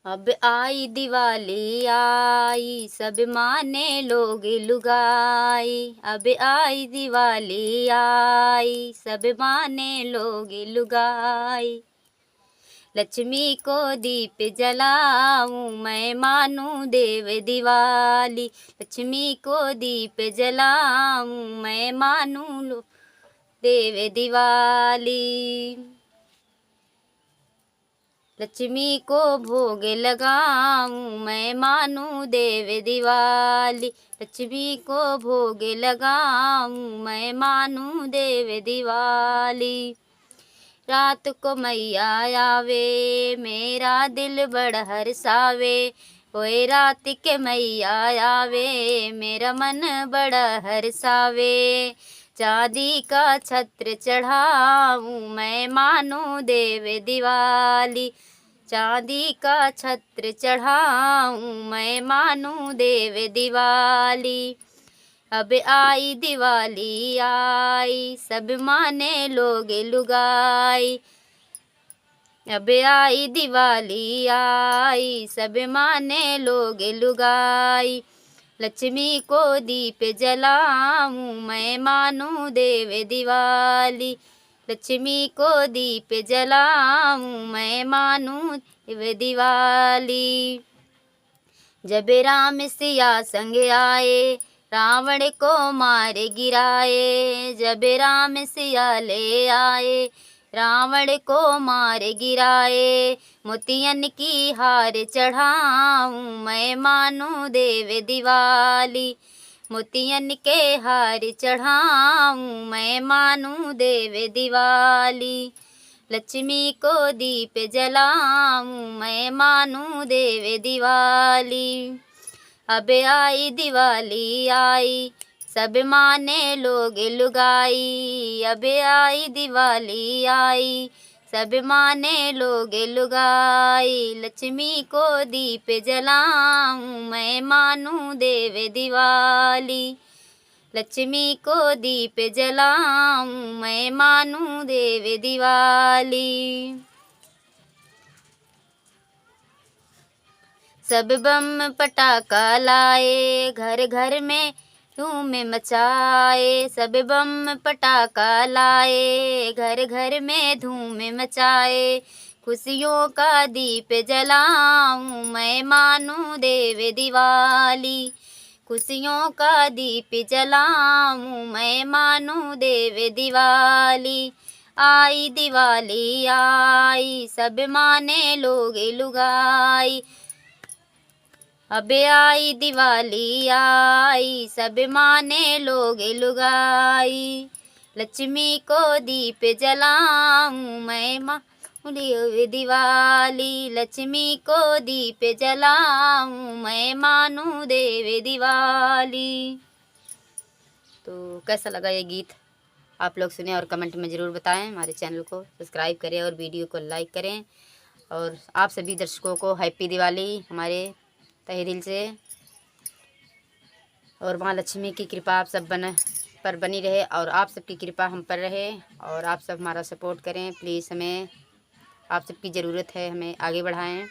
अब आई दिवाली आई, सब माने लोग लुगाई। अब आई दिवाली आई, सब माने लोग लुगाई। लक्ष्मी को दीप जलाऊं, मैं मानूं देव दिवाली। लक्ष्मी को दीप जलाऊं, मैं मानूं देव दिवाली। लक्ष्मी को भोग लगाऊं, मैं मानूं देव दिवाली। लक्ष्मी को भोग लगाऊं, मैं मानूं देव दिवाली। रात को मैया आवे, मेरा दिल बड़ा हर्षावे। ओए रात के मैया आवे, मेरा मन बड़ा हर्षावे। चांदी का छत्र चढ़ाऊं, मैं मानूं देव दिवाली। चांदी का छत्र चढ़ाऊं, मैं मानूं देव दिवाली। अब आई दिवाली आई, सब माने लोग लुगाई। अब आई दिवाली आई, सब माने लोग लुगाई। लक्ष्मी को दीप जलाऊं, मैं मानूं देव दिवाली। लक्ष्मी को दीप जलाऊं, मैं मानूं देव दिवाली। जब राम सिया संग आए, रावण को मार गिराए। जब राम सिया ले आए, रावण को मार गिराए। मोतियन की हार चढ़ाऊं, मैं मानूं देव दिवाली। मोतियन के हार चढ़ाऊं, मैं मानूं देव दिवाली। लक्ष्मी को दीप जलाऊं, मैं मानूं देव दिवाली। अब आई दिवाली आई, सब माने लोग लुगाई। अब आई दिवाली आई, सब माने लोग लुगाई। लक्ष्मी को दीप जलाऊं, मैं मानूं देव दिवाली। लक्ष्मी को दीप जलाऊं, मैं मानूं देव दिवाली। सब बम पटाखा लाए, घर घर में धूम मचाए। सब बम पटाखा लाए, घर घर में धूम मचाए। खुशियों का दीप जलाऊं, मैं मानूं देव दिवाली। खुशियों का दीप जलाऊं, मैं मानूं देव दिवाली। आई दिवाली आई, सब माने लोग लुगाई। अब आई दिवाली आई, सब माने लोग लुगाई। लक्ष्मी को दीप जलाऊं, मैं मानूं देव दिवाली। लक्ष्मी को दीप जलाऊं, मैं मानूं देव दिवाली। तो कैसा लगा ये गीत, आप लोग सुने और कमेंट में ज़रूर बताएं। हमारे चैनल को सब्सक्राइब करें और वीडियो को लाइक करें। और आप सभी दर्शकों को हैप्पी दिवाली हमारे तहे दिल से। और माँ लक्ष्मी की कृपा आप सब पर बनी रहे और आप सबकी कृपा हम पर रहे। और आप सब हमारा सपोर्ट करें प्लीज़, हमें आप सबकी ज़रूरत है, हमें आगे बढ़ाएं।